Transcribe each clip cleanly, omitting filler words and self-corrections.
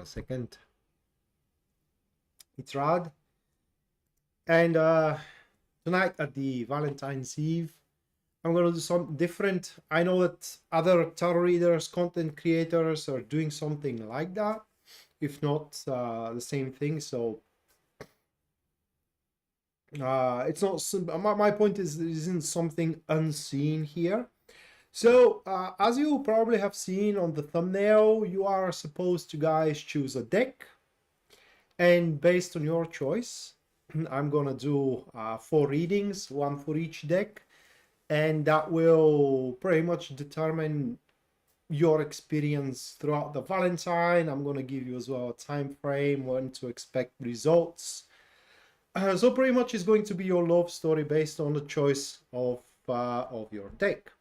second. It's Rad. And tonight at the Valentine's Eve, I'm going to do something different. I know that other tarot readers, content creators are doing something like that, if not the same thing. So it's not, my point is, there isn't something unseen here. So as you probably have seen on the thumbnail, you are supposed to guys choose a deck, and based on your choice, I'm gonna do 4 readings, 1 for each deck, and that will pretty much determine your experience throughout the Valentine. I'm gonna give you as well a time frame when to expect results. So pretty much it's going to be your love story based on the choice of your deck.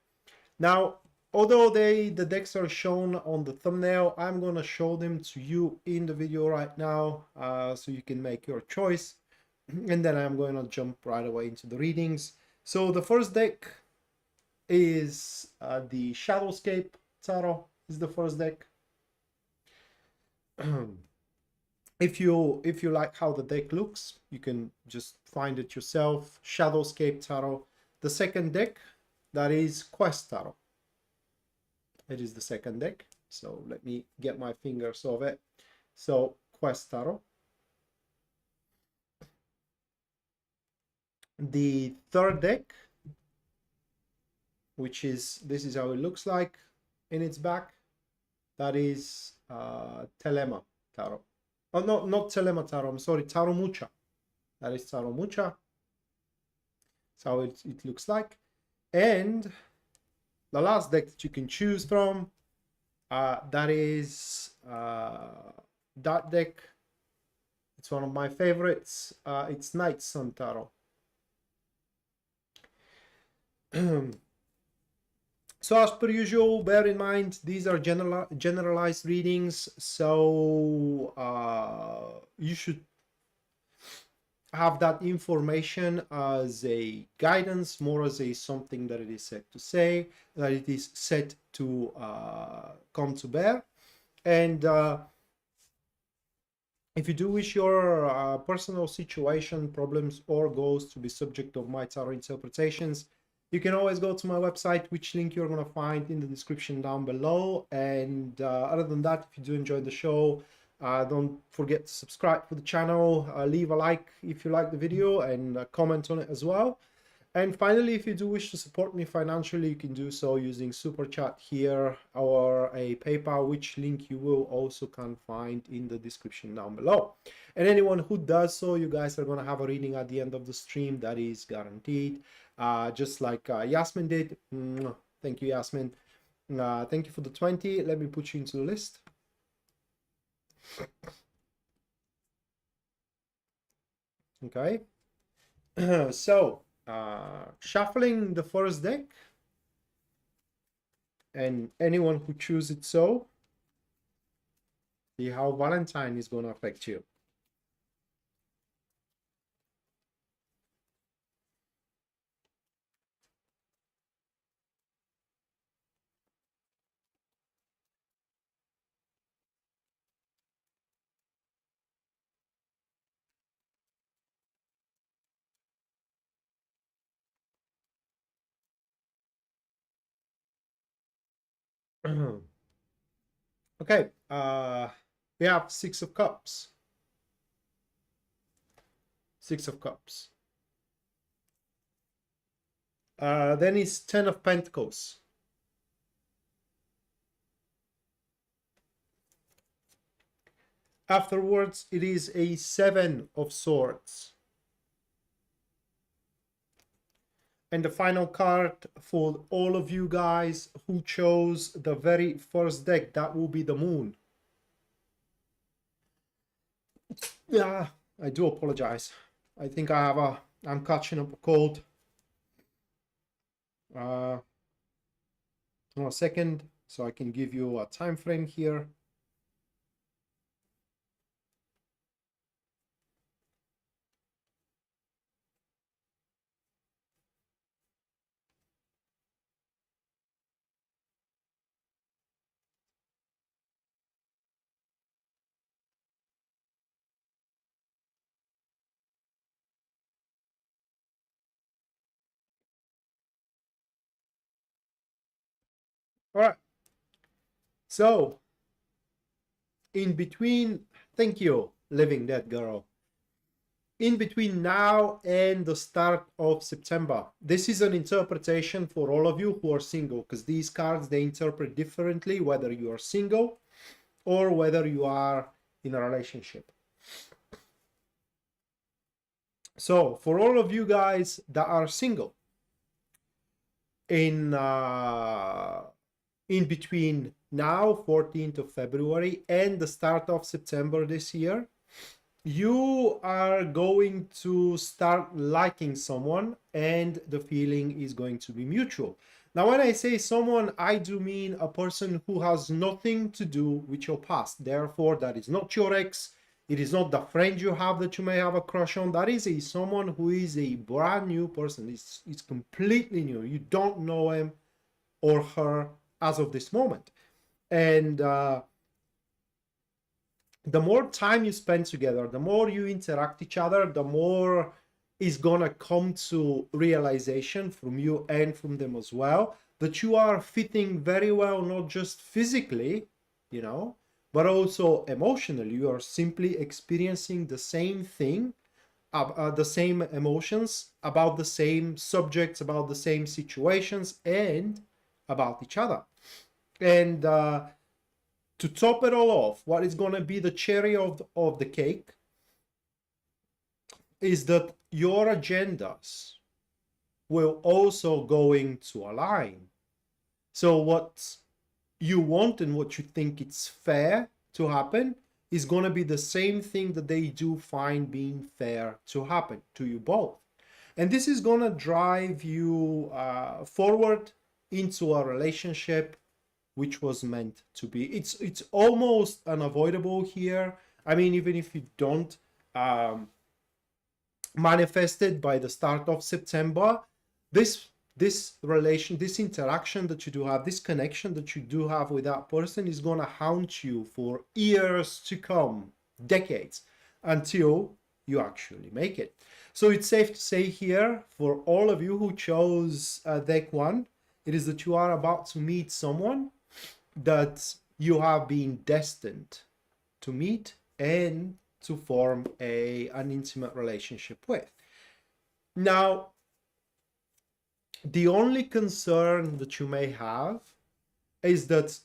Now, although the decks are shown on the thumbnail, I'm gonna show them to you in the video right now, so you can make your choice, and then I'm going to jump right away into the readings. So the first deck is the Shadowscape Tarot. Is the first deck. If you like how the deck looks, you can just find it yourself. Shadowscape Tarot. The second deck, that is Quest Tarot. It is the second deck. So let me get my fingers off it. So Quest Tarot. The third deck, which is, this is how it looks like in its back, that is Telema Tarot. Oh no, not Telema Tarot, I'm sorry, Tarot Mucha. That is Tarot Mucha. That's how it looks like. And the last deck that you can choose from, that is that deck. It's one of my favorites. It's Night Sun Tarot. So as per usual, bear in mind, these are generalized readings, so you should have that information as a guidance, more as a something that it is set to say, that it is set to come to bear. And if you do wish your personal situation, problems, or goals to be subject of my tarot interpretations, you can always go to my website, which link you're going to find in the description down below. And other than that, if you do enjoy the show, don't forget to subscribe to the channel, leave a like if you like the video, and comment on it as well. And finally, if you do wish to support me financially, you can do so using Super Chat here or a PayPal, which link you will also can find in the description down below. And anyone who does so, you guys are going to have a reading at the end of the stream. That is guaranteed. Just like Yasmin did. Thank you, Yasmin. Thank you for the 20. Let me put you into the list. Okay. So, shuffling the first deck, and anyone who chooses it, so see how Valentine is going to affect you. Okay, we have 6 of Cups. 6 of Cups. Then it's 10 of Pentacles. Afterwards, it is a 7 of Swords. And the final card for all of you guys who chose the very first deck, that will be the Moon. Yeah, I do apologize. I think I'm catching up a cold. A second, so I can give you a time frame here. All right. So in between, thank you, living that girl. In between now and the start of September, this is an interpretation for all of you who are single, because these cards, they interpret differently whether you are single or whether you are in a relationship. So for all of you guys that are single, in between now, 14th of February, and the start of September this year, you are going to start liking someone, and the feeling is going to be mutual. Now, when I say someone, I do mean a person who has nothing to do with your past. Therefore, that is not your ex. It is not the friend you have that you may have a crush on. That is someone who is a brand new person. It's completely new. You don't know him or her as of this moment. And the more time you spend together, the more you interact each other, the more is gonna come to realization from you and from them as well, that you are fitting very well, not just physically, you know, but also emotionally. You are simply experiencing the same thing, the same emotions, about the same subjects, about the same situations, and about each other. And to top it all off, what is going to be the cherry of the cake is that your agendas will also going to align. So what you want and what you think it's fair to happen is going to be the same thing that they do find being fair to happen to you both. And this is going to drive you forward into a relationship which was meant to be. It's almost unavoidable here. I mean, even if you don't manifest it by the start of September, this relation, this interaction that you do have, this connection that you do have with that person is gonna haunt you for years to come, decades, until you actually make it. So it's safe to say here, for all of you who chose deck one, it is that you are about to meet someone that you have been destined to meet and to form an intimate relationship with. Now, the only concern that you may have is that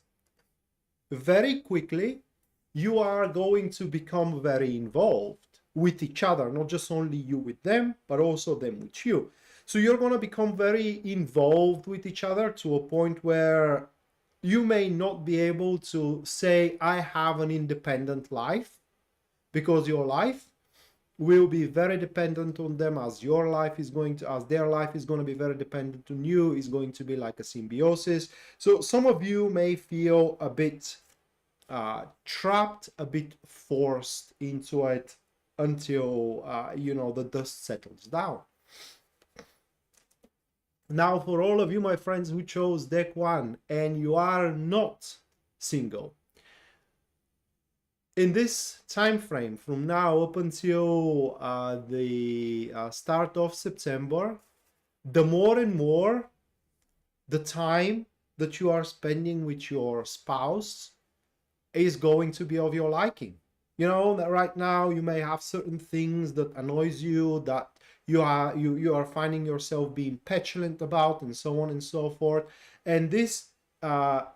very quickly you are going to become very involved with each other, not just only you with them, but also them with you. So you're going to become very involved with each other to a point where you may not be able to say, I have an independent life, because your life will be very dependent on them, as your life is going to, as their life is going to be very dependent on you, is going to be like a symbiosis. So some of you may feel a bit trapped, a bit forced into it until, you know, the dust settles down. Now, for all of you, my friends, who chose deck one and you are not single, in this time frame from now up until the start of September, the more and more the time that you are spending with your spouse is going to be of your liking. You know, that right now you may have certain things that annoys you, that you are finding yourself being petulant about, and so on and so forth. And this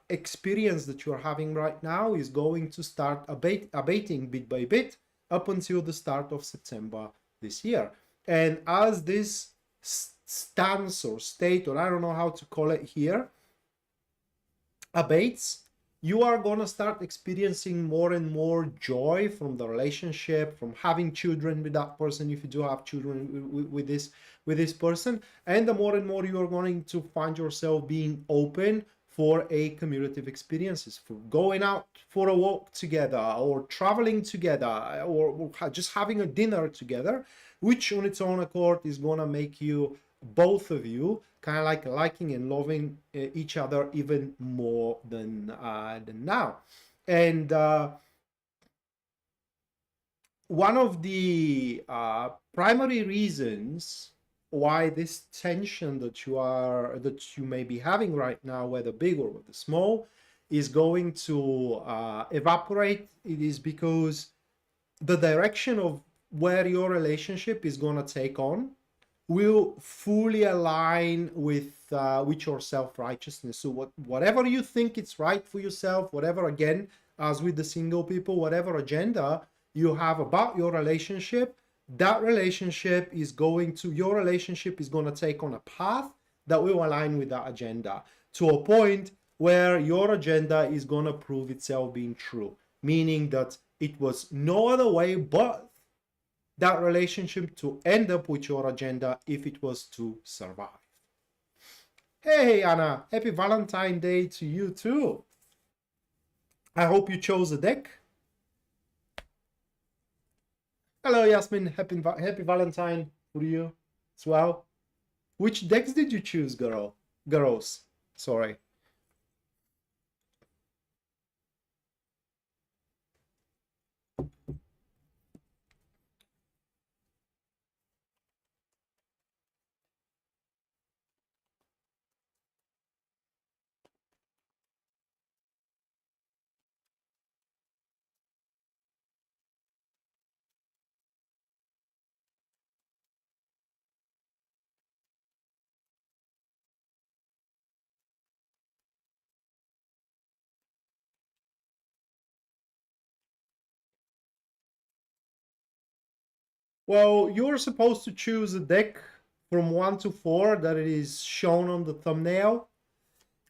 experience that you're having right now is going to start abating bit by bit up until the start of September this year. And as this stance or state, or I don't know how to call it here, abates, you are going to start experiencing more and more joy from the relationship, from having children with that person, if you do have children with this person. And the more and more you are going to find yourself being open for a cumulative experiences, for going out for a walk together, or traveling together, or just having a dinner together, which on its own accord is going to make you, both of you, kind of like liking and loving each other even more than now. And one of the primary reasons, why this tension that you may be having right now, whether big or whether small, is going to evaporate. It is because the direction of where your relationship is going to take on will fully align with your self-righteousness. So whatever you think it's right for yourself, whatever, again, as with the single people, whatever agenda you have about your relationship, that relationship is going to, your relationship is going to take on a path that will align with that agenda, to a point where your agenda is going to prove itself being true, meaning that it was no other way but that relationship to end up with your agenda if it was to survive. Hey Anna, happy Valentine Day to you too. I hope you chose a deck. Hello Yasmin, happy Valentine for you as well. Which decks did you choose, girls? Sorry. Well, you're supposed to choose a deck from 1 to 4 that it is shown on the thumbnail.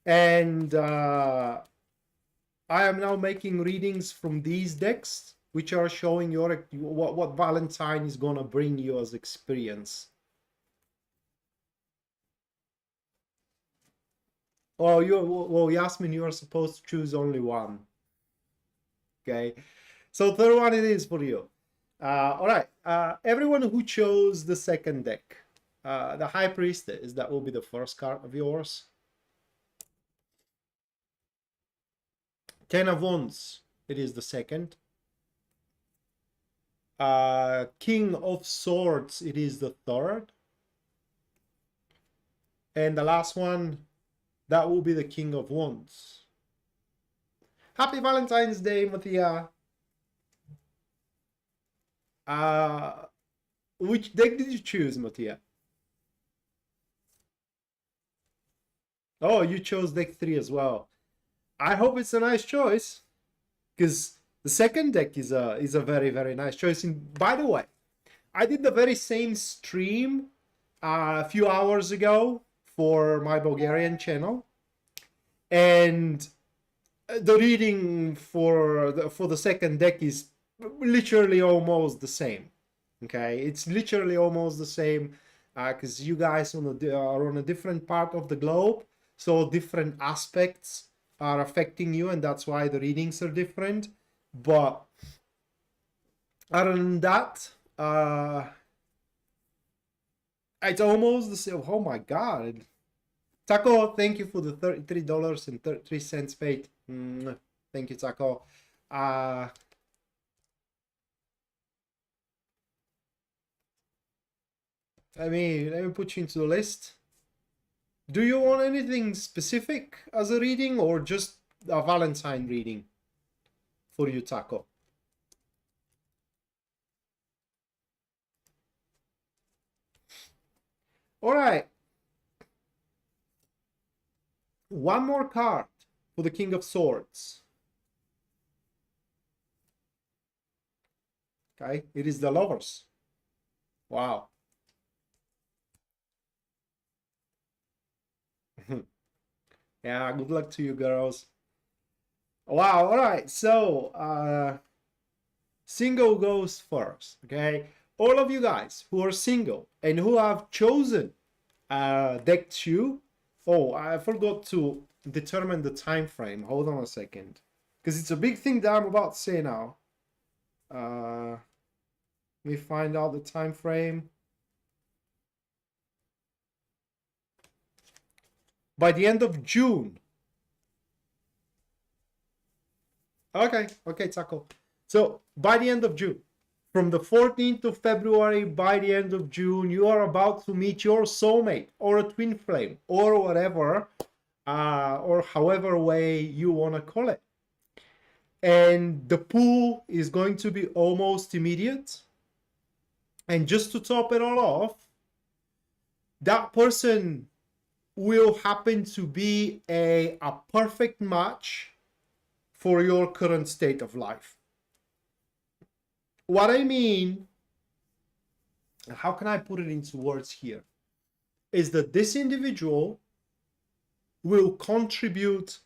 And I am now making readings from these decks, which are showing your what Valentine is going to bring you as experience. Oh, well, Yasmin, you are supposed to choose only one. Okay, so third one it is for you. All right, everyone who chose the second deck, the High Priestess, that will be the first card of yours. 10 of Wands, it is the second. King of Swords, it is the third. And the last one, that will be the King of Wands. Happy Valentine's Day, Mattia. Which deck did you choose, Mattia? Oh, you chose deck 3 as well. I hope it's a nice choice, because the second deck is a very, very nice choice. And by the way, I did the very same stream a few hours ago for my Bulgarian channel, and the reading for the second deck is literally almost the same. Okay, it's literally almost the same, because you guys are on a different part of the globe, so different aspects are affecting you, and that's why the readings are different. But other than that, it's almost the same. Oh my god. Taco, thank you for the $33.33 paid. Thank you, Taco. Let me put you into the list. Do you want anything specific as a reading, or just a Valentine reading for you, Taco? All right. One more card for the King of Swords. Okay, it is the Lovers. Wow. Yeah, good luck to you, girls. Wow, all right. So, single goes first, okay? All of you guys who are single and who have chosen deck 2. Oh, I forgot to determine the time frame. Hold on a second, because it's a big thing that I'm about to say now. Let me find out the time frame. By the end of June. Okay, Taco. So by the end of June, From the 14th of February, by the end of June, you are about to meet your soulmate or a twin flame or whatever, or however way you want to call it. And the pull is going to be almost immediate. And just to top it all off, that person will happen to be a perfect match for your current state of life. What I mean, how can I put it into words here, is that this individual will contribute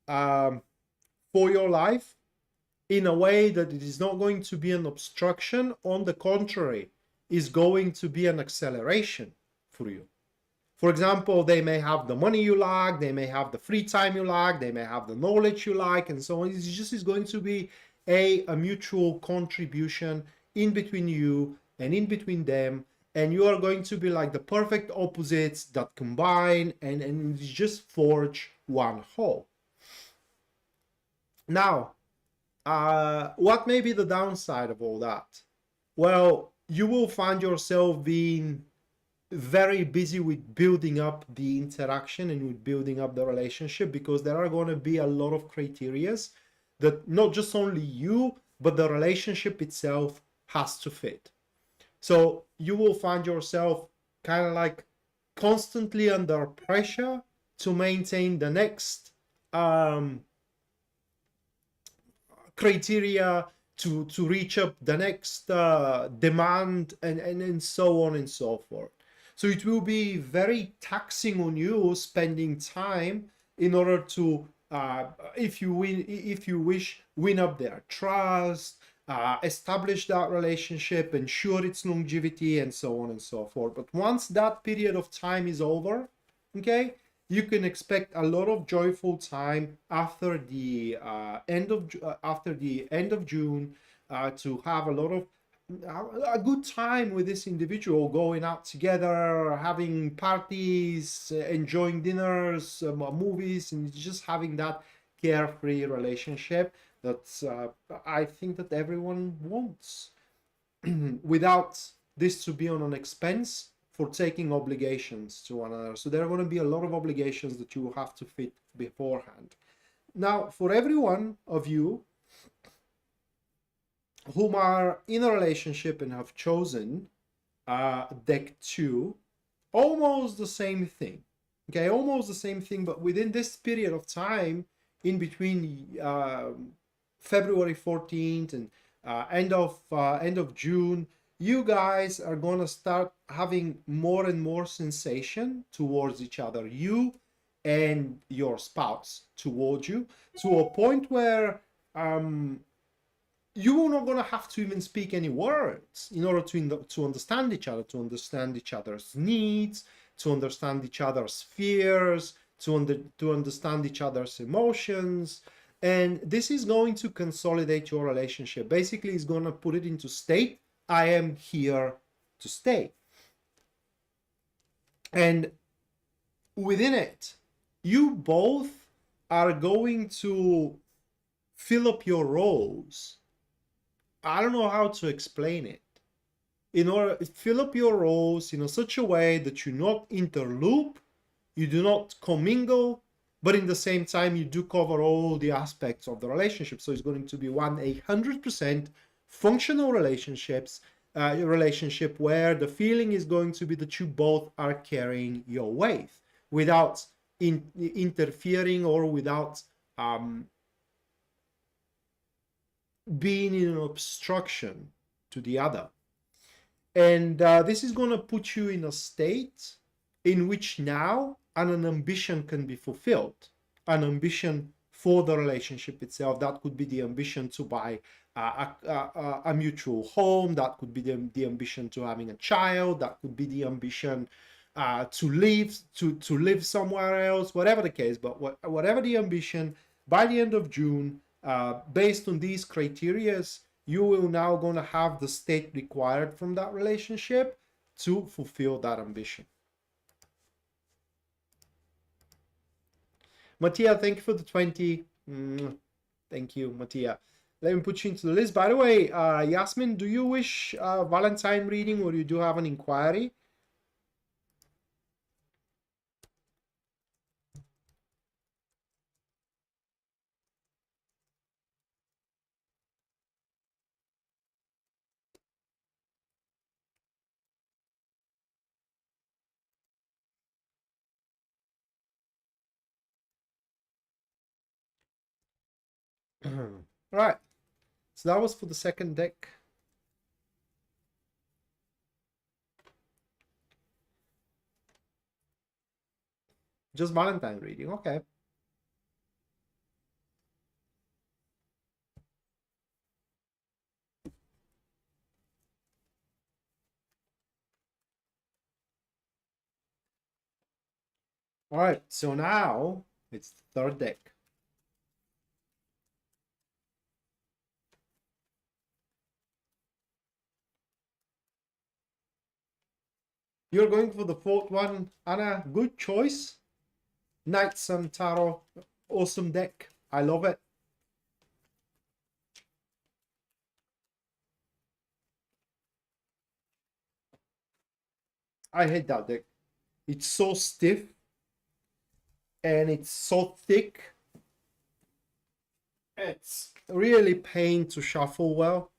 for your life in a way that it is not going to be an obstruction. On the contrary, is going to be an acceleration for you. For example, they may have the money you like, they may have the free time you like, they may have the knowledge you like, and so on. It just is going to be a mutual contribution in between you and in between them, and you are going to be like the perfect opposites that combine and just forge one whole. Now, what may be the downside of all that? Well, you will find yourself being very busy with building up the interaction and with building up the relationship, because there are going to be a lot of criterias that not just only you, but the relationship itself has to fit. So you will find yourself kind of like constantly under pressure to maintain the next criteria, to reach up the next demand, and so on and so forth. So it will be very taxing on you, spending time in order to, if you wish, win up their trust, establish that relationship, ensure its longevity, and so on and so forth. But once that period of time is over, okay, you can expect a lot of joyful time after the end of June, to have a good time with this individual, going out together, having parties, enjoying dinners, movies, and just having that carefree relationship that I think that everyone wants, without this to be on an expense for taking obligations to one another. So there are going to be a lot of obligations that you will have to fit beforehand. Now, for every one of you whom are in a relationship and have chosen deck 2, almost the same thing. Okay, almost the same thing, but within this period of time, in between February 14th and end of June, you guys are gonna start having more and more sensation towards each other, you and your spouse towards you, to a point where you are not going to have to even speak any words in order to understand each other, to understand each other's needs, to understand each other's fears, to understand each other's emotions. And this is going to consolidate your relationship. Basically, it's going to put it into state, I am here to stay. And within it, you both are going to fill up your roles. I don't know how to explain it. In order to fill up your roles in such a way that you not interloop, you do not commingle, but in the same time you do cover all the aspects of the relationship. So it's going to be 100% functional relationship where the feeling is going to be that you both are carrying your weight without interfering or without being in an obstruction to the other. And this is going to put you in a state in which now an ambition can be fulfilled, an ambition for the relationship itself. That could be the ambition to buy a mutual home, that could be the ambition to having a child, that could be the ambition to live somewhere else, whatever the case. But whatever the ambition, by the end of June, based on these criteria, you will now going to have the state required from that relationship to fulfill that ambition. Mattia, thank you for the 20. Thank you, Mattia. Let me put you into the list. By the way, Yasmin, do you wish Valentine reading, or you do have an inquiry? Right. So that was for the second deck. Just Valentine reading. Okay. All right. So now it's the third deck. You're going for the fourth one, Anna. Good choice. Knight Sun Tarot. Awesome deck. I love it. I hate that deck. It's so stiff and it's so thick. It's really pain to shuffle well.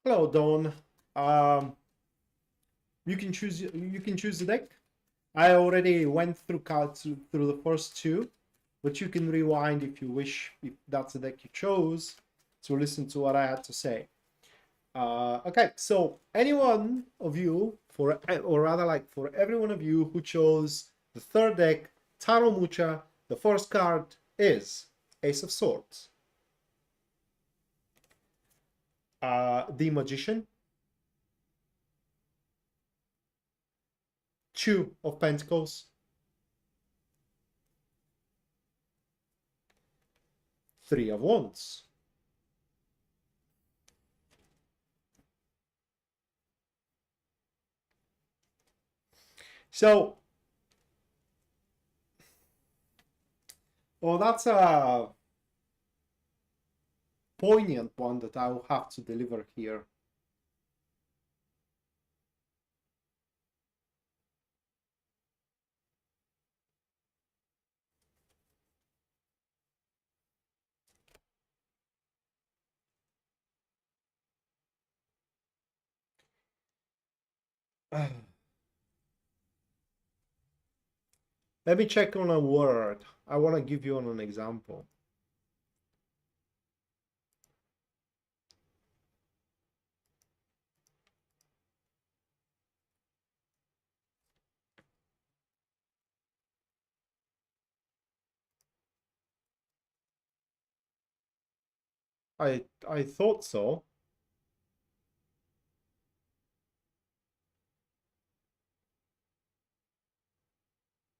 Hello, Dawn. You can choose the deck. I already went through cards through the first two, but you can rewind if you wish, if that's the deck you chose, to listen to what I had to say. Okay, so anyone of you, or rather like for every one of you who chose the third deck, Tarot Mucha, the first card is Ace of Swords. The Magician, Two of Pentacles, Three of Wands, so well, that's a poignant one that I will have to deliver here. Let me check on a word. I want to give you an example. I thought so.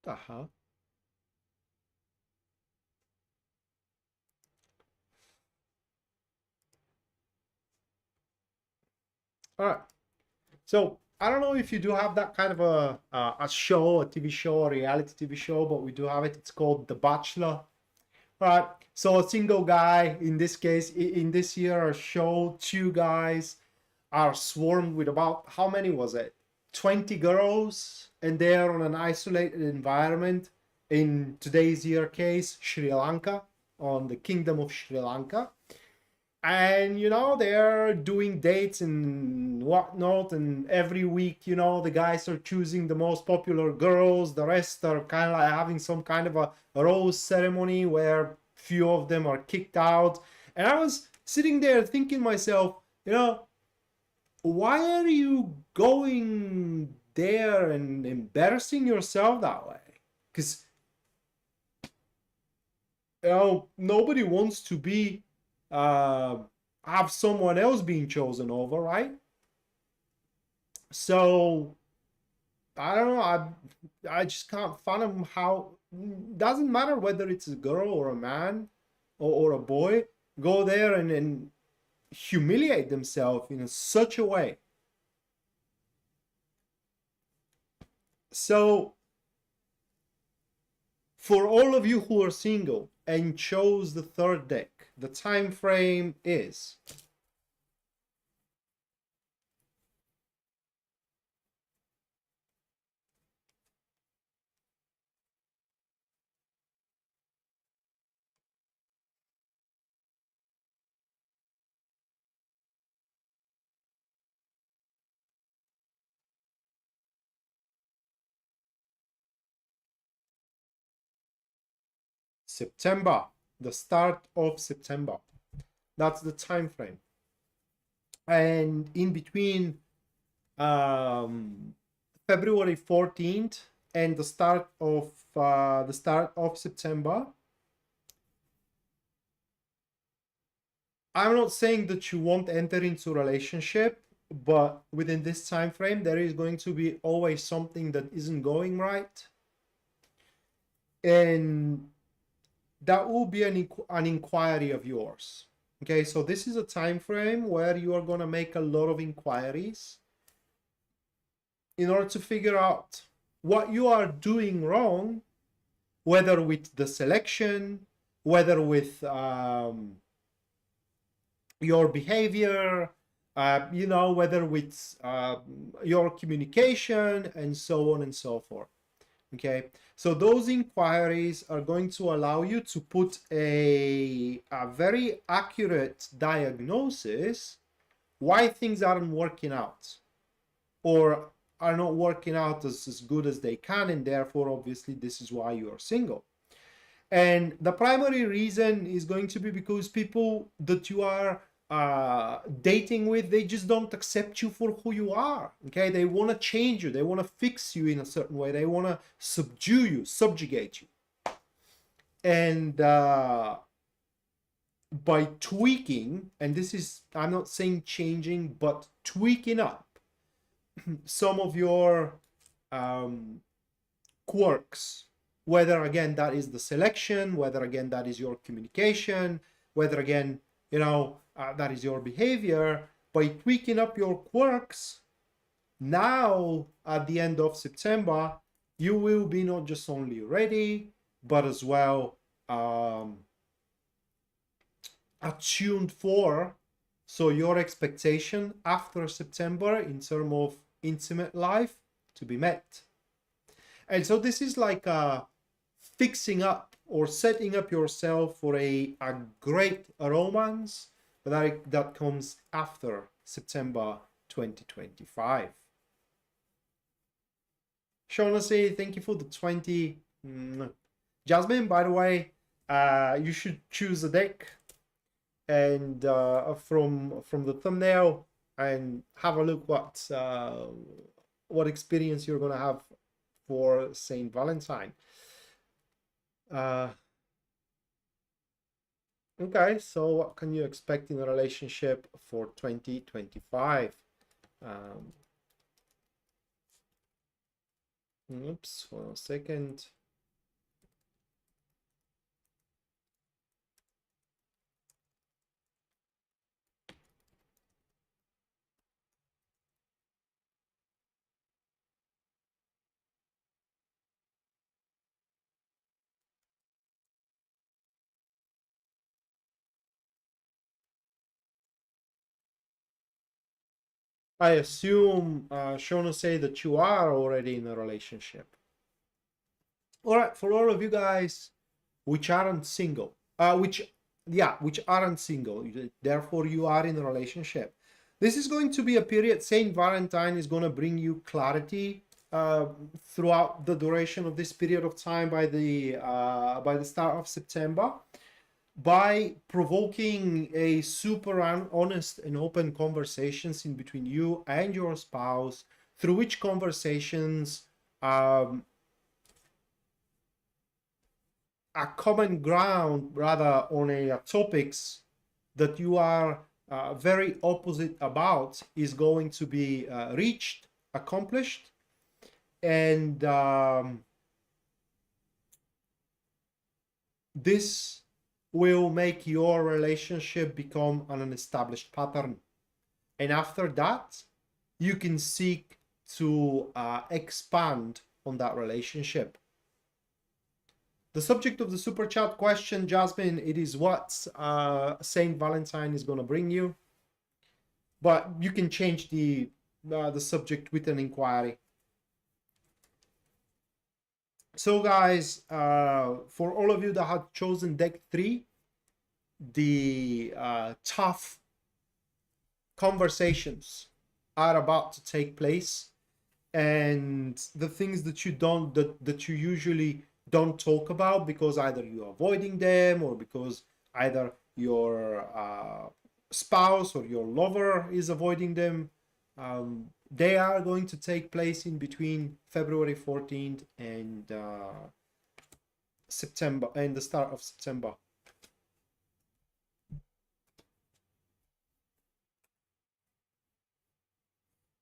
Uh-huh. All right. So I don't know if you do have that kind of a show, a TV show, a reality TV show, but we do have it. It's called The Bachelor. All right. So a single guy, in this case, in this year, a show, two guys are swarmed with about, how many was it? 20 girls, and they're on an isolated environment. In today's year case, Sri Lanka, on the Kingdom of Sri Lanka. And you know, they're doing dates and whatnot, and every week, you know, the guys are choosing the most popular girls, the rest are kind of like having some kind of a rose ceremony where few of them are kicked out. And I was sitting there thinking myself, you know, why are you going there and embarrassing yourself that way? Because, you know, nobody wants to be have someone else being chosen over, right? So I don't know. I just can't fathom how. Doesn't matter whether it's a girl or a man or a boy. Go there and humiliate themselves in such a way. So For all of you who are single and chose the third deck, the time frame is September, the start of September. That's the time frame. And in between February 14th and the start of September, I'm not saying that you won't enter into a relationship, but within this time frame, there is going to be always something that isn't going right. And that will be an inquiry of yours. Okay, so this is a time frame where you are going to make a lot of inquiries in order to figure out what you are doing wrong, whether with the selection, whether with your behavior, whether with your communication, and so on and so forth. Okay, so those inquiries are going to allow you to put a very accurate diagnosis why things aren't working out or are not working out as good as they can, and therefore obviously this is why you are single. And the primary reason is going to be because people that you are dating with, they just don't accept you for who you are. Okay, they want to change you, they want to fix you in a certain way, they want to subjugate you. And by tweaking, and this is, I'm not saying changing, but tweaking up some of your quirks, whether again that is the selection, whether again that is your communication, whether again that is your behavior, by tweaking up your quirks, now at the end of September, you will be not just only ready, but as well attuned for, so your expectation after September in terms of intimate life to be met. And so this is like fixing up or setting up yourself for a great romance that comes after September 2025. Shaughnessy, thank you for the 20. Jasmine, by the way, you should choose a deck and from the thumbnail and have a look what experience you're gonna have for Saint Valentine. Okay, so what can you expect in a relationship for 2025? Oops, 1 second. I assume, Shona, say that you are already in a relationship. All right, for all of you guys which aren't single, which aren't single, therefore you are in a relationship. This is going to be a period. Saint Valentine is going to bring you clarity throughout the duration of this period of time by the start of September, by provoking a super honest and open conversations in between you and your spouse, through which conversations a common ground rather on a topics that you are very opposite about is going to be reached, accomplished, and this will make your relationship become an established pattern. And after that, you can seek to expand on that relationship. The subject of the super chat question, Jasmine, it is what Saint Valentine is going to bring you, but you can change the subject with an inquiry. So guys, for all of you that had chosen deck 3, the tough conversations are about to take place, and the things that you usually don't talk about because either you're avoiding them or because either your spouse or your lover is avoiding them, they are going to take place in between February 14th and September, and the start of September.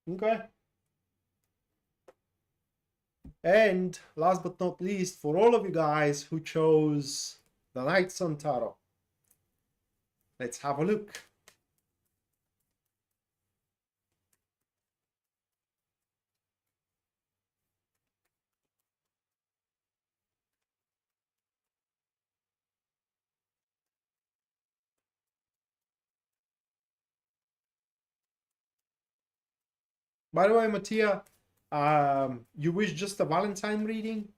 Okay. And last but not least, for all of you guys who chose the Night Sun Tarot, let's have a look. By the way, Mattia, you wish just a Valentine reading?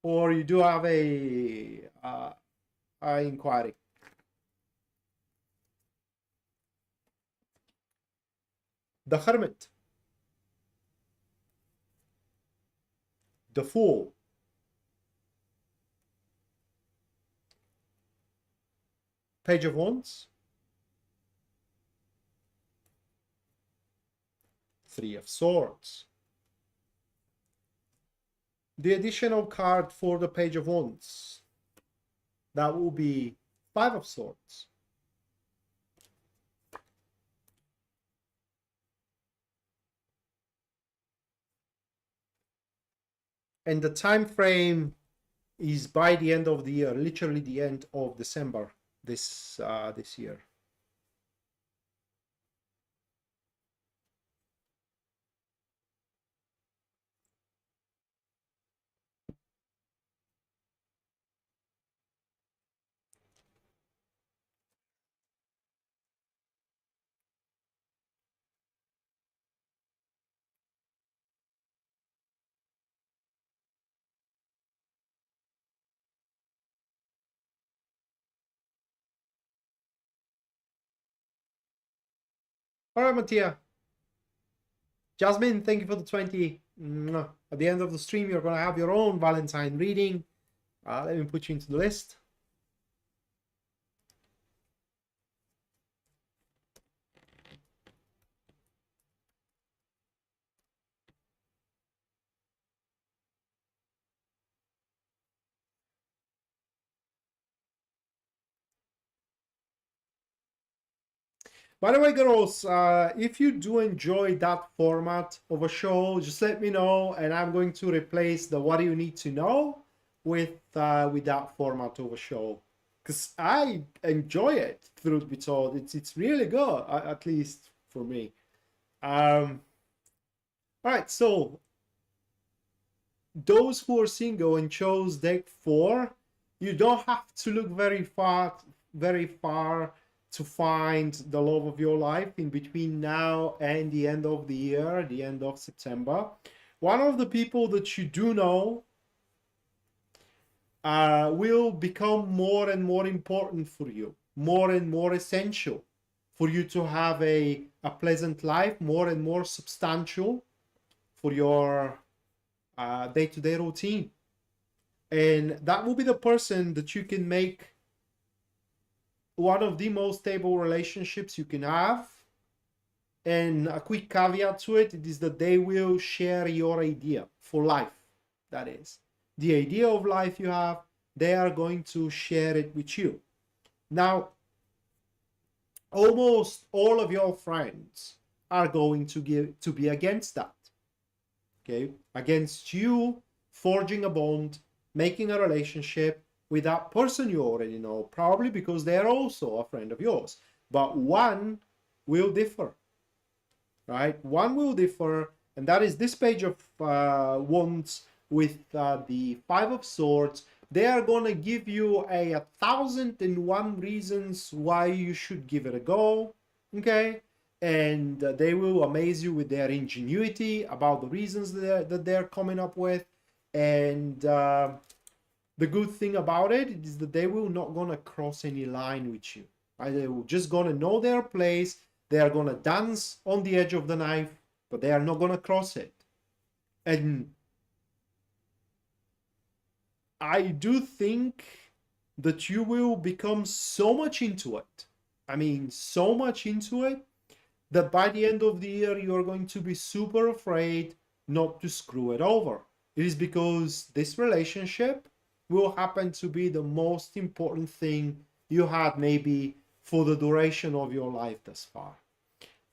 Or you do have a inquiry? The Hermit, the Fool, Page of Wands, Three of Swords. The additional card for the Page of Wands, that will be Five of Swords. And the time frame is by the end of the year, literally the end of December this year. All right, Mattia. Jasmine, thank you for the 20. At the end of the stream, you're going to have your own Valentine reading. Let me put you into the list. By the way, girls, if you do enjoy that format of a show, just let me know, and I'm going to replace the what do you need to know with that format of a show, because I enjoy it. Truth be told, it's really good, at least for me. All right, so those who are single and chose deck 4, you don't have to look very far to find the love of your life in between now and the end of the year, the end of September. One of the people that you do know will become more and more important for you, more and more essential for you to have a pleasant life, more and more substantial for your day-to-day routine. And that will be the person that you can make one of the most stable relationships you can have. And a quick caveat to it is that they will share your idea for life. That is, the idea of life you have, they are going to share it with you. Now, almost all of your friends are going to be against that. Okay, against you forging a bond, making a relationship with that person you already know, probably because they're also a friend of yours. But one will differ, right? One will differ, and that is this Page of Wands with the Five of Swords, they are gonna give you a 1,001 reasons why you should give it a go, okay? And they will amaze you with their ingenuity about the reasons that they're coming up with. And the good thing about it is that they will not gonna cross any line with you. Right? They will just gonna know their place. They are gonna dance on the edge of the knife, but they are not gonna cross it. And I do think that you will become so much into it. I mean, so much into it that by the end of the year, you're going to be super afraid not to screw it over. It is because this relationship will happen to be the most important thing you had maybe for the duration of your life thus far.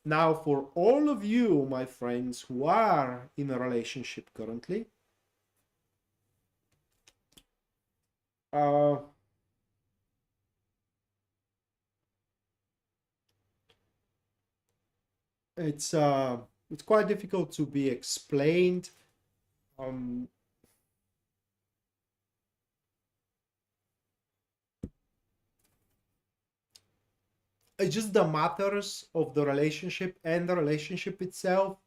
Now, for all of you, my friends, who are in a relationship currently, it's quite difficult to be explained. It's just the matters of the relationship and the relationship itself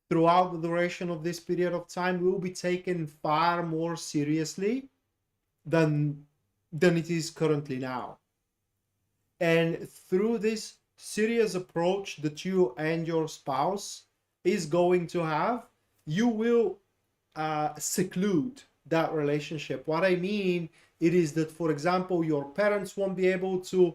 throughout the duration of this period of time will be taken far more seriously than it is currently now. And through this serious approach that you and your spouse is going to have, you will seclude that relationship. What I mean, it is that, for example, your parents won't be able to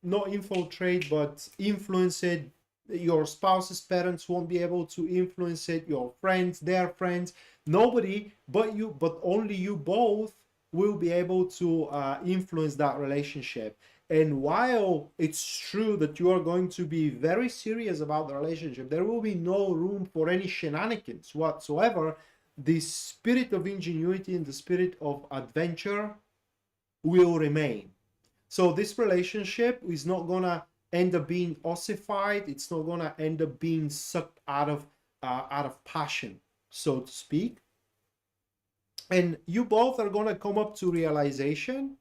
not infiltrate, but influence it. Your spouse's parents won't be able to influence it. Your friends, their friends, nobody but you, but only you both will be able to influence that relationship. And while it's true that you are going to be very serious about the relationship, there will be no room for any shenanigans whatsoever. The spirit of ingenuity and the spirit of adventure will remain. So this relationship is not gonna end up being ossified. It's not gonna end up being sucked out of passion, so to speak. And you both are gonna come up to realization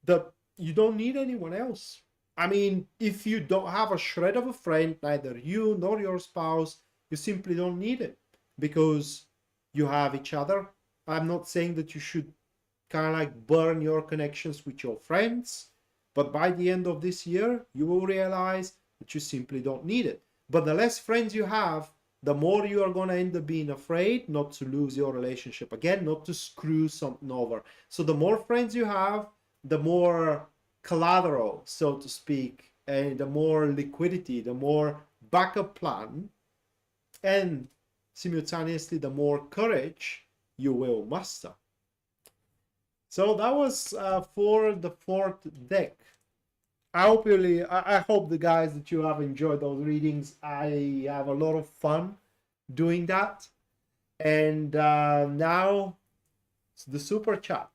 that you don't need anyone else. I mean, if you don't have a shred of a friend, neither you nor your spouse, you simply don't need it because you have each other. I'm not saying that you should kind of like burn your connections with your friends, but by the end of this year, you will realize that you simply don't need it. But the less friends you have, the more you are going to end up being afraid not to lose your relationship again, not to screw something over. So the more friends you have, the more collateral, so to speak, and the more liquidity, the more backup plan, and simultaneously the more courage you will muster. So that was for the fourth deck. I hope the guys that you have enjoyed those readings. I have a lot of fun doing that. And now it's the super chat.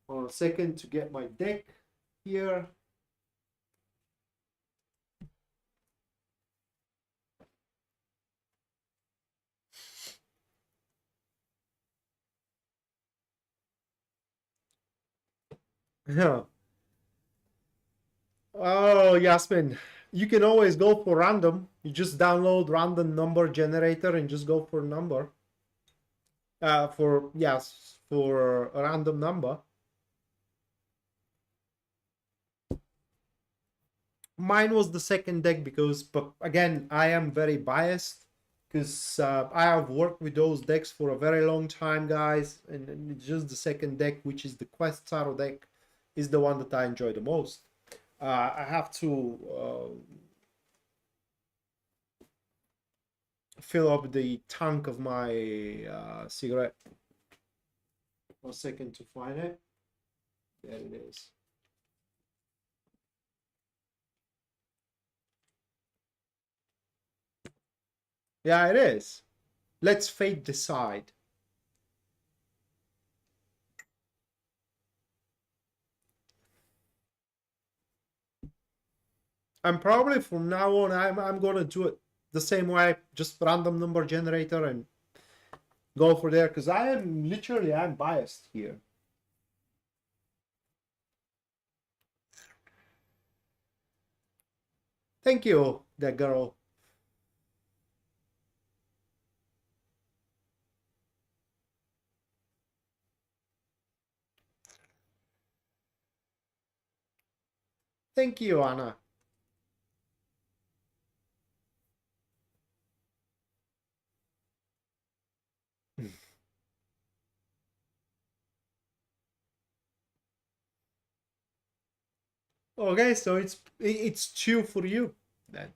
For a second to get my deck here. Yeah. Oh, Yasmin, you can always go for random. You just download random number generator and just go for a number. For a random number. Mine was the second deck because, but again, I am very biased because I have worked with those decks for a very long time, guys, and it's just the second deck, which is the Quest Tarot deck, is the one that I enjoy the most. I have to fill up the tank of my cigarette. 1 second to find it. There it is. Yeah, it is. Let's fate decide. I'm probably from now on, I'm gonna do it the same way, just random number generator, and go for there, because I'm biased here. Thank you, that girl. Thank you, Anna. Okay, so it's two for you then.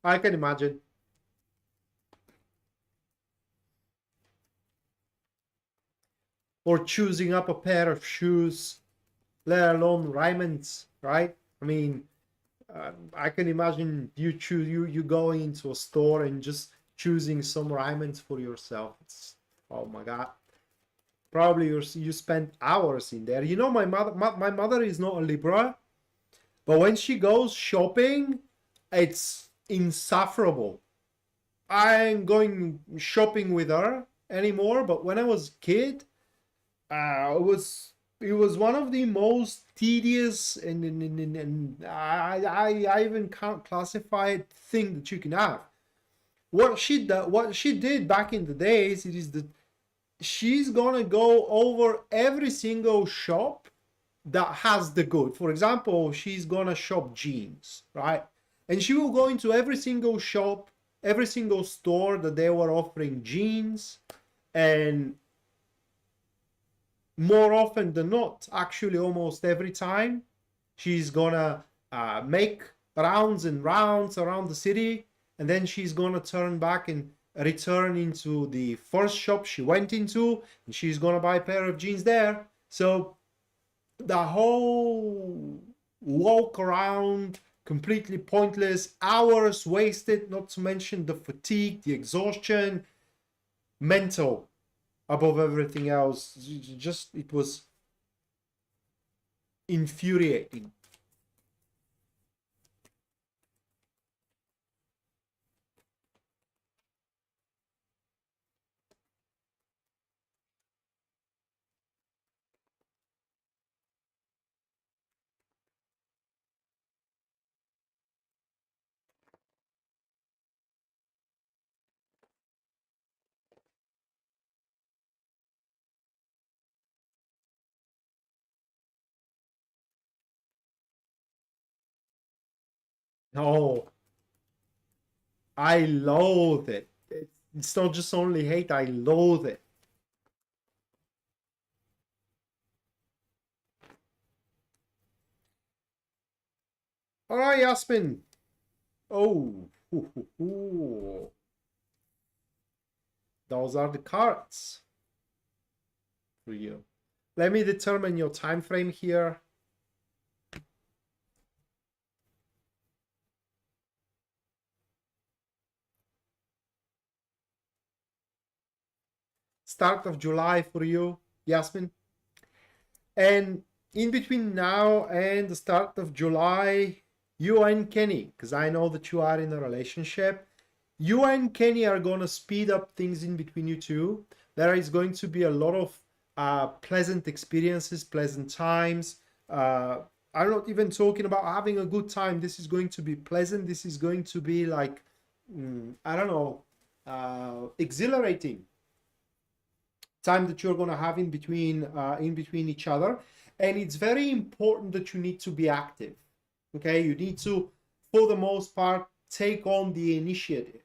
I can imagine. Or choosing up a pair of shoes, let alone raiments, right? I mean, I can imagine you going into a store and just choosing some raiments for yourself. It's, oh my god. Probably you spend hours in there. You know, my mother is not a Libra, but when she goes shopping, it's insufferable. I ain't going shopping with her anymore, but when I was a kid, it was one of the most tedious and I even can't classify it thing that you can have. What she did back in the days, it is that she's gonna go over every single shop that has the good. For example, she's gonna shop jeans, right? And she will go into every single shop, every single store that they were offering jeans, and more often than not, actually almost every time, she's gonna make rounds and rounds around the city, and then she's gonna turn back and return into the first shop she went into, and she's gonna buy a pair of jeans there. So the whole walk around, completely pointless, hours wasted, not to mention the fatigue, the exhaustion, mental above everything else. Just, it was infuriating. No, I loathe it. It's not just only hate, I loathe it. All right, Yasmin. Oh, those are the cards for you. Let me determine your time frame here. Start of July for you, Yasmin. And in between now and the start of July, you and Kenny, because I know that you are in a relationship, you and Kenny are going to speed up things in between you two. There is going to be a lot of pleasant experiences, pleasant times. I'm not even talking about having a good time. This is going to be pleasant. This is going to be like, I don't know, exhilarating time that you're going to have in between each other. And it's very important that you need to be active. Okay, you need to, for the most part, take on the initiative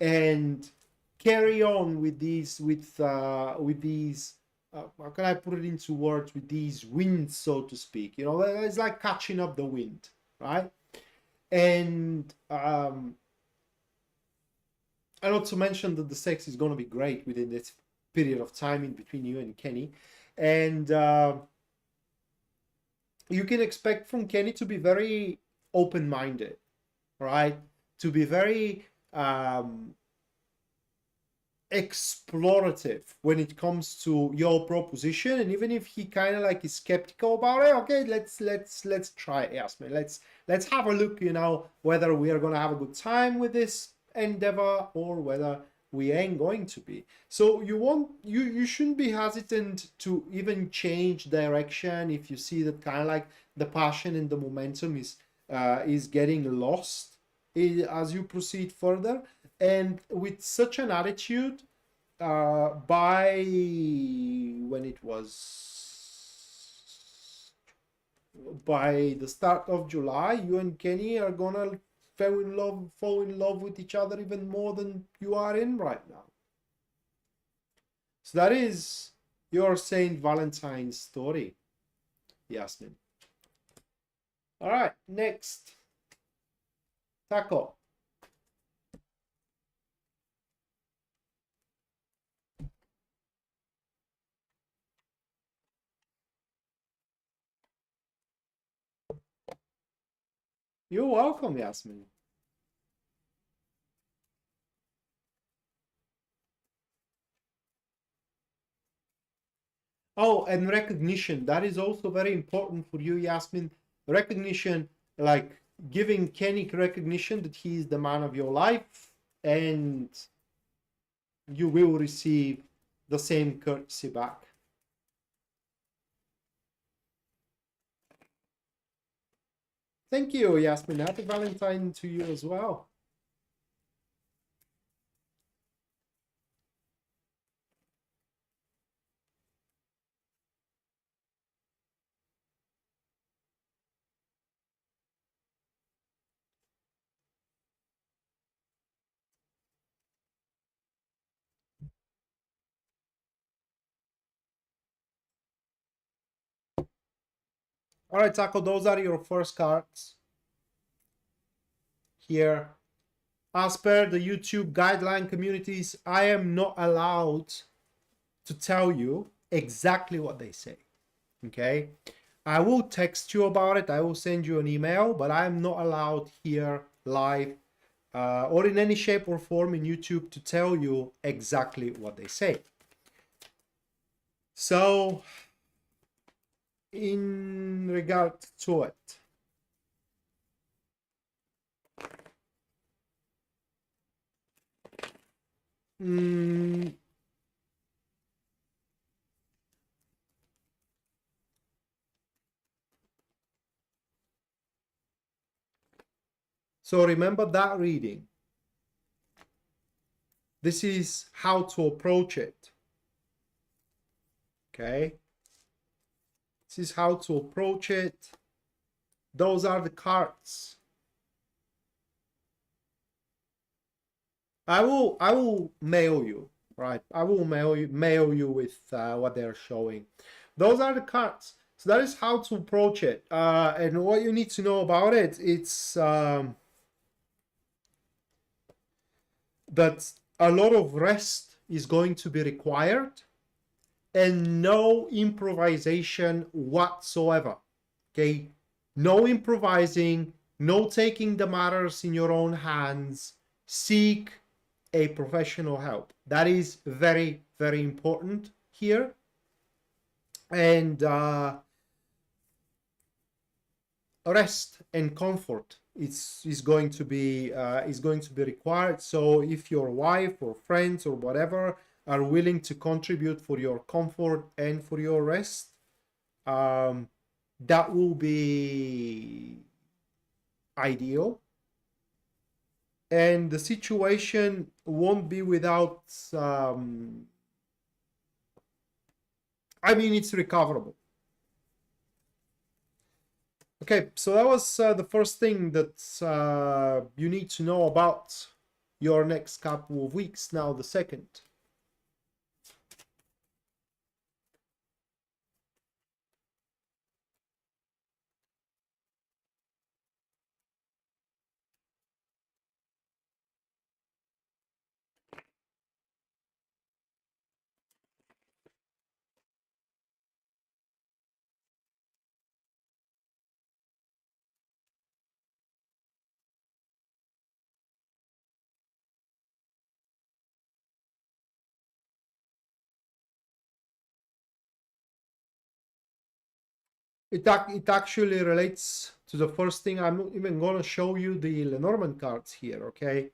and carry on with these how can I put it into words, with these winds, so to speak. You know, it's like catching up the wind, right? And not to mention that the sex is going to be great within this period of time in between you and Kenny. And you can expect from Kenny to be very open-minded. right? To be very explorative when it comes to your proposition, and even if he kind of like is skeptical about it, okay, let's try it, Yasmin. Let's have a look, you know, whether we are gonna have a good time with this endeavor or whether we ain't going to be. So you shouldn't be hesitant to even change direction if you see that kind of like the passion and the momentum is getting lost as you proceed further. And with such an attitude, by when it was by the start of July, you and Kenny are gonna fall in love with each other even more than you are in right now. So that is your Saint Valentine's story, Yasmin. All right, next, Taco. You're welcome, Yasmin. Oh, and recognition. That is also very important for you, Yasmin. Recognition, like giving Kenny recognition that he is the man of your life, and you will receive the same courtesy back. Thank you, Yasmin. Happy Valentine to you as well. All right, Taco, those are your first cards here. As per the YouTube guideline communities, I am not allowed to tell you exactly what they say. Okay, I will text you about it, I will send you an email, but I am not allowed here live or in any shape or form in YouTube to tell you exactly what they say. So in regard to it, so remember that reading. This is how to approach it. Okay, this is how to approach it. Those are the cards. I will mail you, right? I will mail you with what they're showing. Those are the cards. So that is how to approach it. And what you need to know about it, it's that a lot of rest is going to be required and no improvisation whatsoever. Okay, no improvising, no taking the matters in your own hands. Seek a professional help. That is very, very important here. And rest and comfort is going to be required. So if your wife or friends or whatever are willing to contribute for your comfort and for your rest, that will be ideal. And the situation won't be without I mean, it's recoverable. Okay, so that was the first thing that you need to know about your next couple of weeks. Now the second. It actually relates to the first thing. I'm not even gonna show you the Lenormand cards here, okay?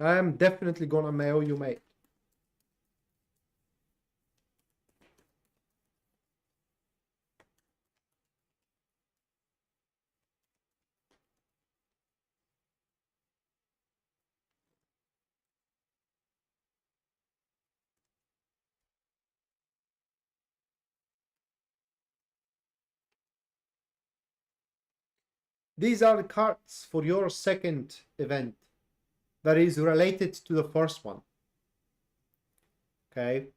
I'm definitely gonna mail you, mate. These are the cards for your second event that is related to the first one. Okay.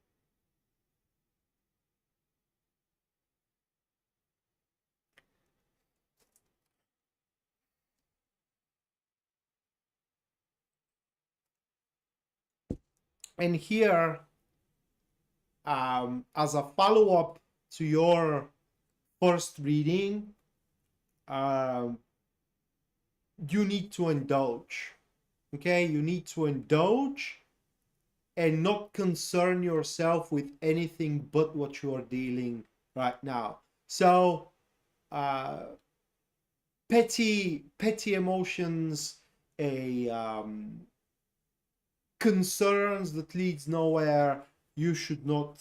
And here, as a follow-up to your first reading, you need to indulge. Okay, you need to indulge and not concern yourself with anything but what you are dealing right now. So, petty emotions, concerns that leads nowhere. You should not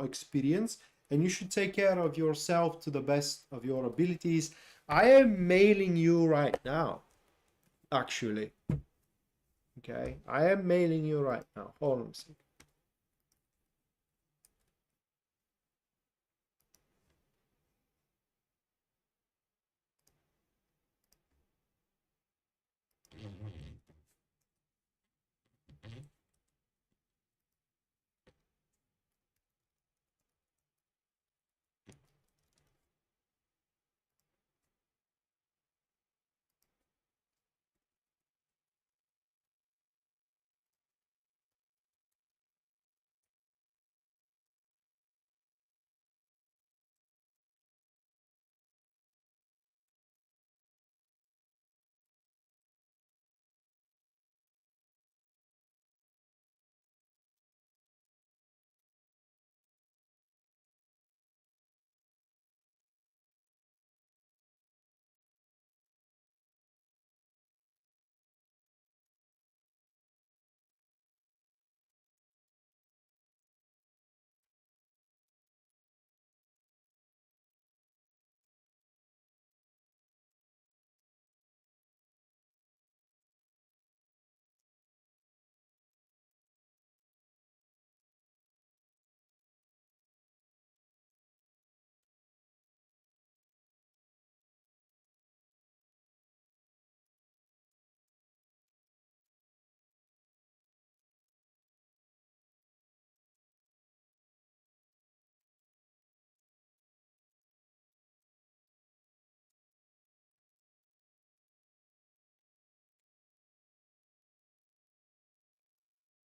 experience, and you should take care of yourself to the best of your abilities. I am mailing you right now, actually. Okay, I am mailing you right now. Hold on a second.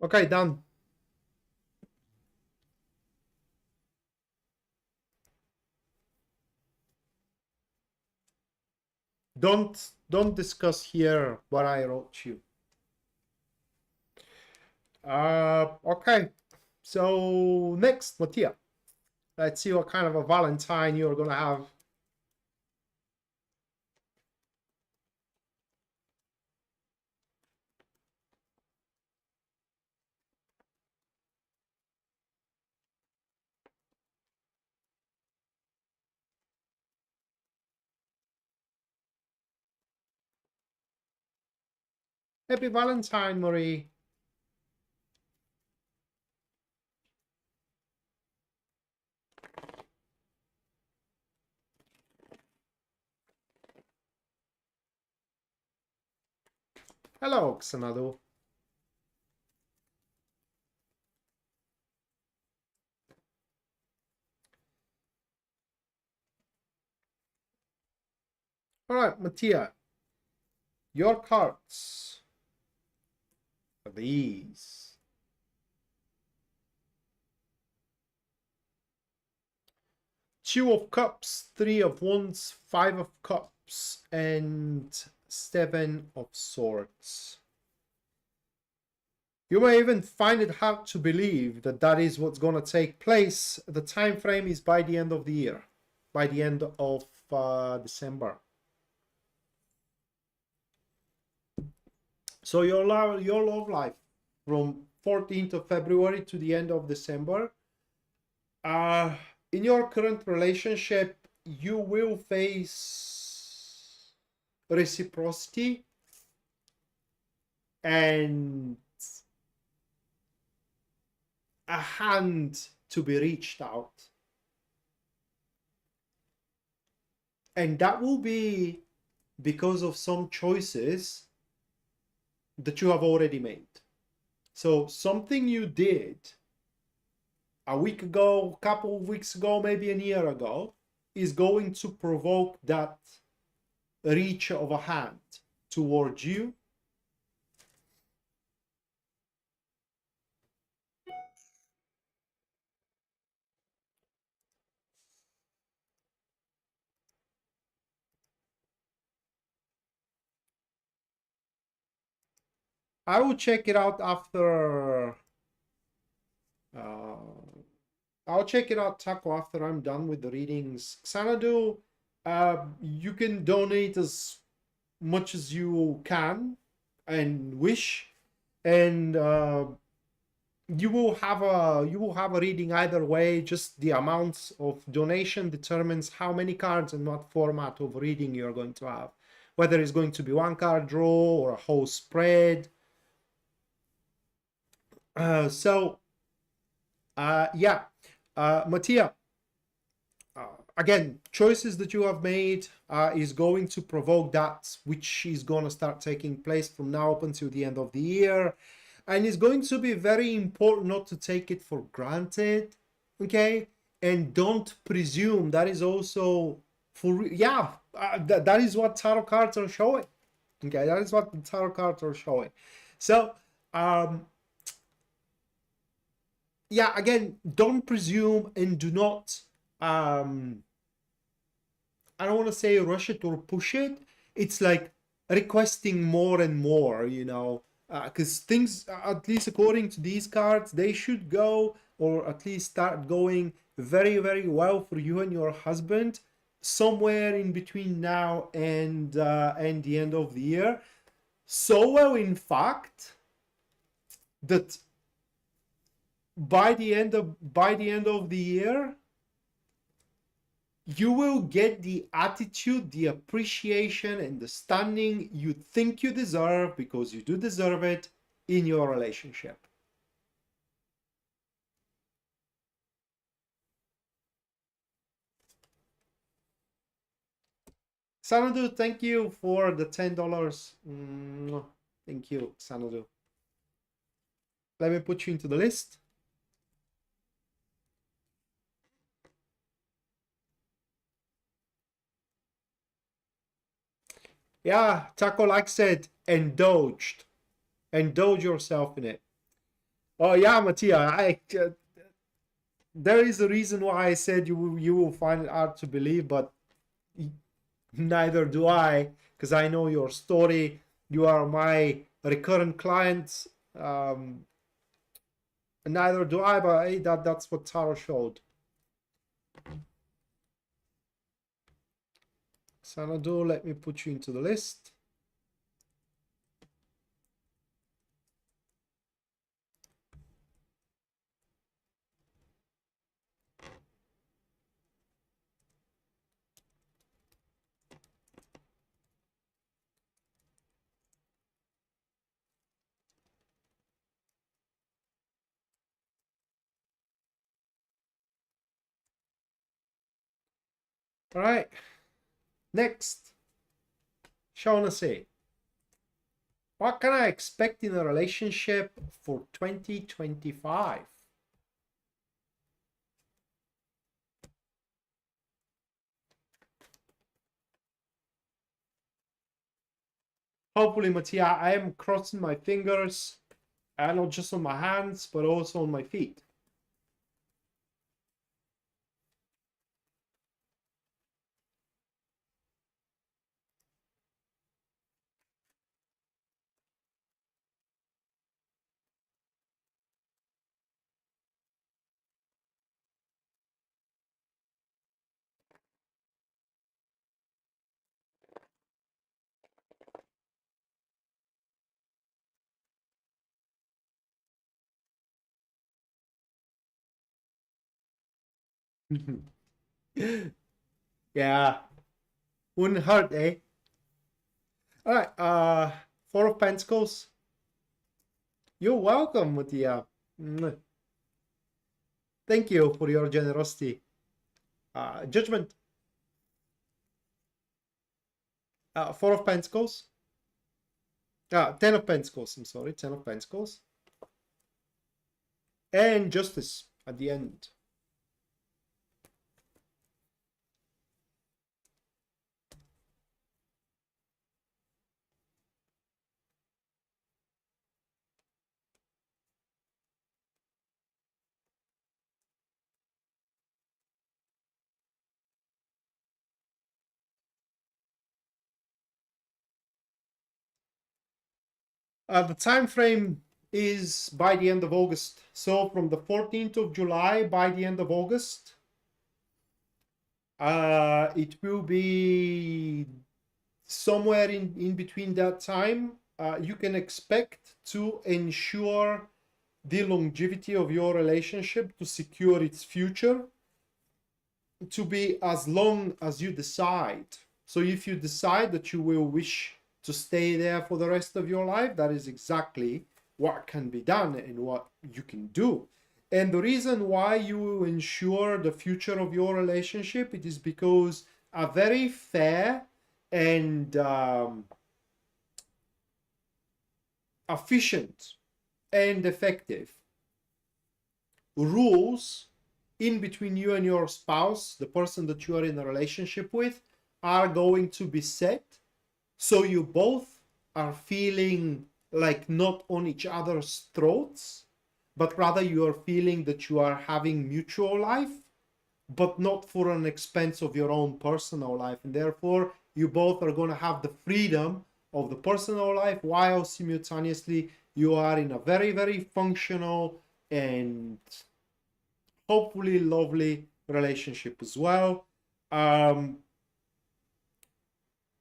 Okay, done. Don't discuss here what I wrote you. Okay. So next, Mattia. Let's see what kind of a Valentine you're gonna have. Happy Valentine, Marie. Hello, Xanadu. All right, Mattia. Your cards are these. Two of Cups, Three of Wands, Five of Cups, and Seven of Swords. You may even find it hard to believe that that is what's going to take place. The time frame is by the end of the year, by the end of December. So your love life from 14th of February to the end of December. In your current relationship, you will face reciprocity and a hand to be reached out. And that will be because of some choices that you have already made. So something you did a week ago, a couple of weeks ago, maybe a year ago, is going to provoke that reach of a hand towards you. I will check it out after. I'll check it out, Taco, after I'm done with the readings. Xanadu, you can donate as much as you can and wish, and you will have a reading either way. Just the amount of donation determines how many cards and what format of reading you're going to have, whether it's going to be one card draw or a whole spread. Yeah, Mattia, again, choices that you have made is going to provoke that which is going to start taking place from now up until the end of the year. And it's going to be very important not to take it for granted, okay? And don't presume. That is also that is what tarot cards are showing. Okay, that is what the tarot cards are showing. So, yeah, again, don't presume and do not, I don't want to say rush it or push it. It's like requesting more and more, you know, because things, at least according to these cards, they should go, or at least start going very, very well for you and your husband somewhere in between now and the end of the year. So well, in fact, that by the end of the year, you will get the attitude, the appreciation, and the standing you think you deserve, because you do deserve it, in your relationship. Sanadu, thank you for the $10. Thank you, Sanadu. Let me put you into the list. Yeah, Taco, like said, indulge yourself in it. Oh yeah, Mattia, there is a reason why I said you will find it hard to believe, but neither do I, because I know your story. You are my recurrent client. Neither do I, but hey, that's what Taro showed. Sanadu, let me put you into the list. All right. Next, Shaughnessy. What can I expect in a relationship for 2025? Hopefully, Mattia, I am crossing my fingers, and not just on my hands, but also on my feet. Yeah, wouldn't hurt, eh? All right, Four of Pentacles. You're welcome, Mutia. Thank you for your generosity. Judgment. Four of Pentacles. Ten of Pentacles. I'm sorry, Ten of Pentacles. And Justice at the end. The time frame is by the end of August. So from the 14th of July by the end of August, it will be somewhere in between that time. You can expect to ensure the longevity of your relationship, to secure its future, to be as long as you decide. So if you decide that you will wish to stay there for the rest of your life, that is exactly what can be done and what you can do. And the reason why you will ensure the future of your relationship, it is because a very fair and efficient and effective rules in between you and your spouse, the person that you are in a relationship with, are going to be set, so you both are feeling like not on each other's throats, but rather you are feeling that you are having mutual life, but not for an expense of your own personal life. And therefore, you both are going to have the freedom of the personal life, while simultaneously you are in a very, very functional and hopefully lovely relationship as well.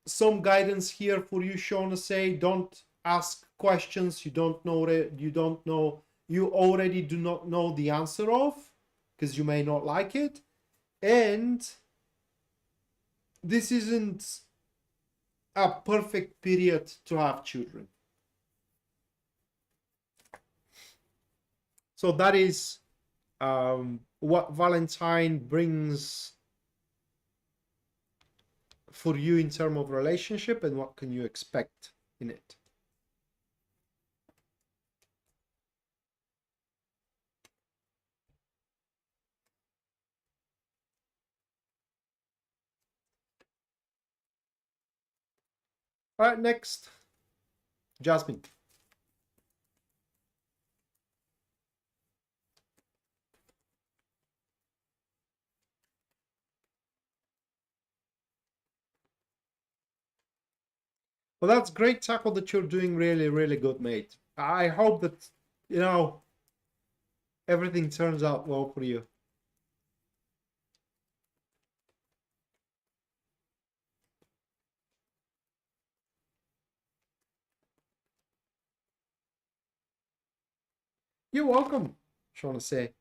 Some guidance here for you, Shauna. Say, don't ask questions you don't know, you already do not know the answer of, because you may not like it. And this isn't a perfect period to have children. So that is what Valentine brings for you in terms of relationship, and what can you expect in it. All right, next, Jasmine. Well, that's great tackle that you're doing really, really good, mate. I hope that, everything turns out well for you. You're welcome, trying to say.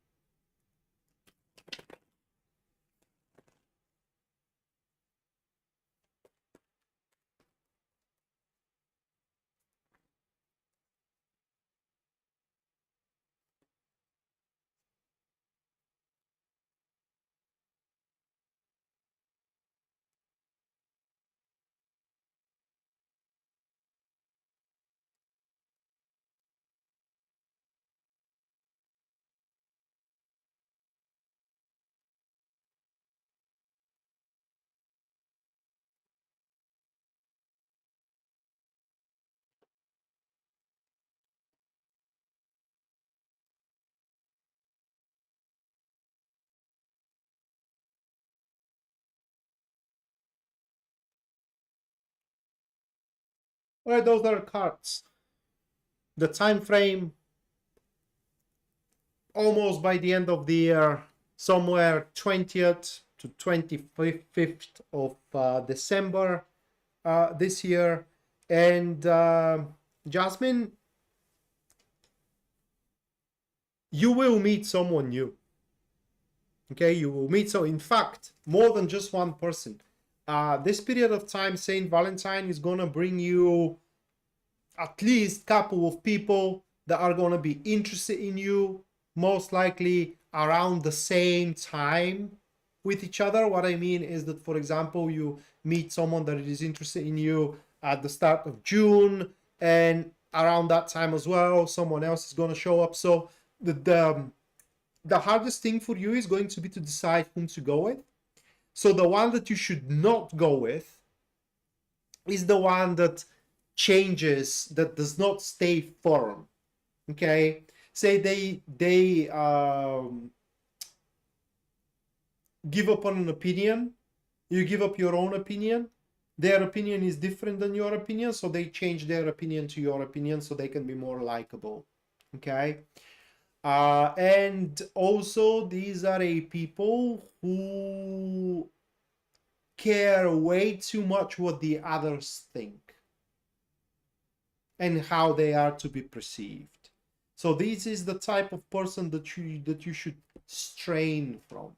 All right, those are cards. The time frame, almost by the end of the year, somewhere 20th to 25th of December this year. And Jasmine, you will meet someone new. Okay, you will meet, so in fact, more than just one person. This period of time, Saint Valentine, is gonna bring you at least couple of people that are gonna be interested in you, most likely around the same time with each other. What I mean is that, for example, you meet someone that is interested in you at the start of June, and around that time as well, someone else is gonna show up. So the hardest thing for you is going to be to decide whom to go with. So the one that you should not go with is the one that changes, that does not stay firm. Okay, say they give up on an opinion, you give up your own opinion, their opinion is different than your opinion, so they change their opinion to your opinion so they can be more likable. Okay, and also these are a people who care way too much what the others think and how they are to be perceived. So this is the type of person that you should strain from.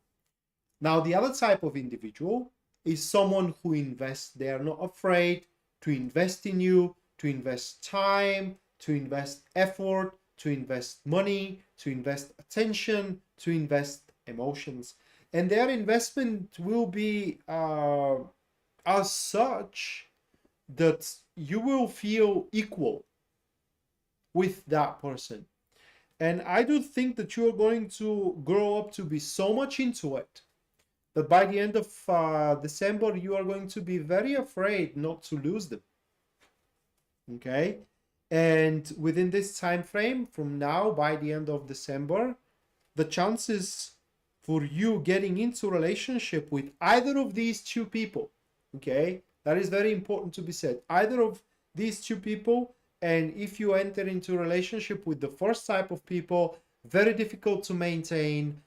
Now the other type of individual is someone who invests. They are not afraid to invest in you, to invest time, to invest effort, to invest money, to invest attention, to invest emotions. And their investment will be as such that you will feel equal with that person. And I do think that you are going to grow up to be so much into it that by the end of December, you are going to be very afraid not to lose them. Okay? And within this time frame, from now, by the end of December, the chances for you getting into a relationship with either of these two people, okay, that is very important to be said, either of these two people, and if you enter into a relationship with the first type of people, very difficult to maintain,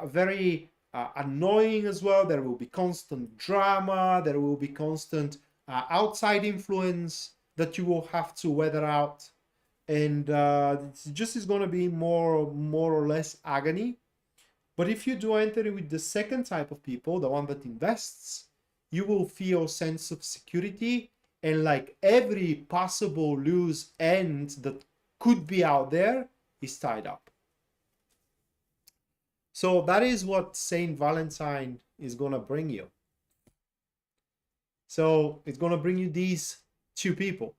very annoying as well. There will be constant drama, there will be constant outside influence that you will have to weather out, and it just is going to be more or less agony. But if you do enter with the second type of people, the one that invests, you will feel a sense of security, and like every possible loose end that could be out there is tied up. So that is what Saint Valentine is going to bring you. So it's going to bring you these two people.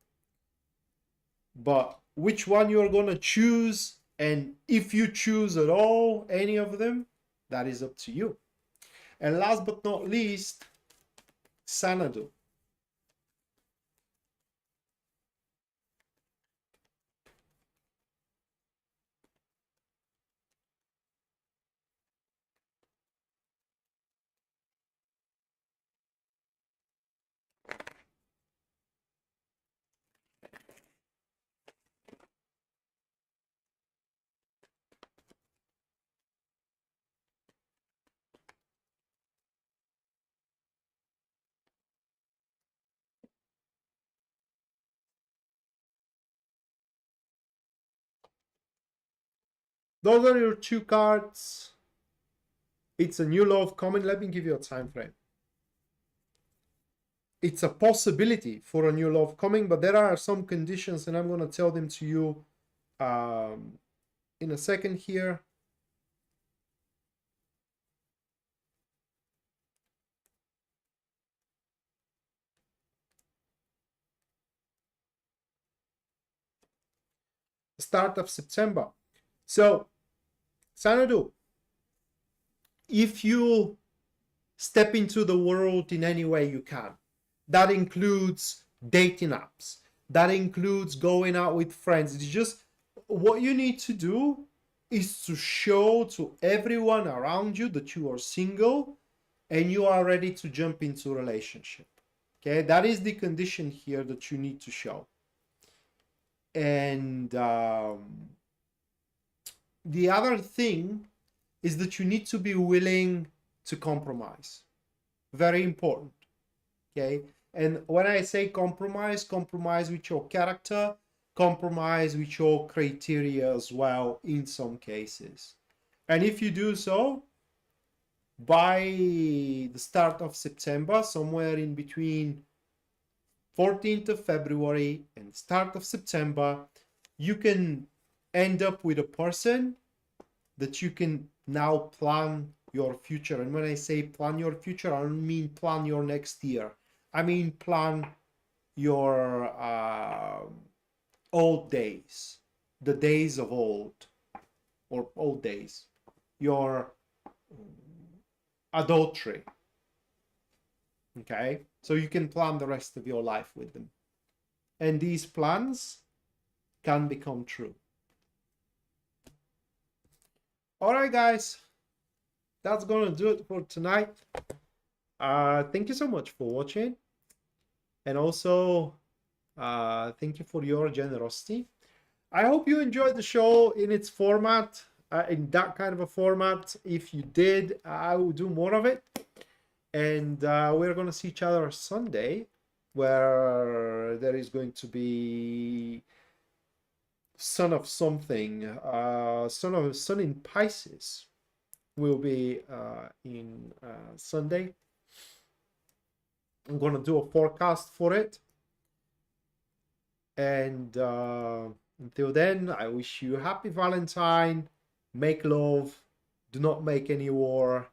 But which one you're going to choose, and if you choose at all any of them, that is up to you. And last but not least, Xanadu. Those are your two cards. It's a new law of coming. Let me give you a time frame. It's a possibility for a new law of coming, but there are some conditions, and I'm going to tell them to you in a second here. Start of September. So, Xanadu, if you step into the world in any way you can, that includes dating apps, that includes going out with friends. It's just what you need to do is to show to everyone around you that you are single and you are ready to jump into a relationship. Okay, that is the condition here that you need to show. And the other thing is that you need to be willing to compromise. Very important. Okay, and when I say compromise, compromise with your character, compromise with your criteria as well in some cases. And if you do so, by the start of September, somewhere in between 14th of February and start of September, you can end up with a person that you can now plan your future. And when I say plan your future, I don't mean plan your next year. I mean plan your old days, the days of old, or old days, your adultery. Okay, so you can plan the rest of your life with them, and these plans can become true. All right, guys, that's gonna do it for tonight. Thank you so much for watching, and also thank you for your generosity. I hope you enjoyed the show in its format, in that kind of a format. If you did, I will do more of it. And we're going to see each other Sunday, where there is going to be Sun of something, Sun in Pisces will be in Sunday. I'm going to do a forecast for it. And until then, I wish you happy Valentine. Make love. Do not make any war.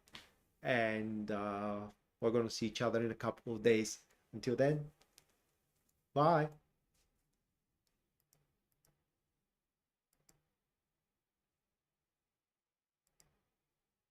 And we're going to see each other in a couple of days. Until then, bye.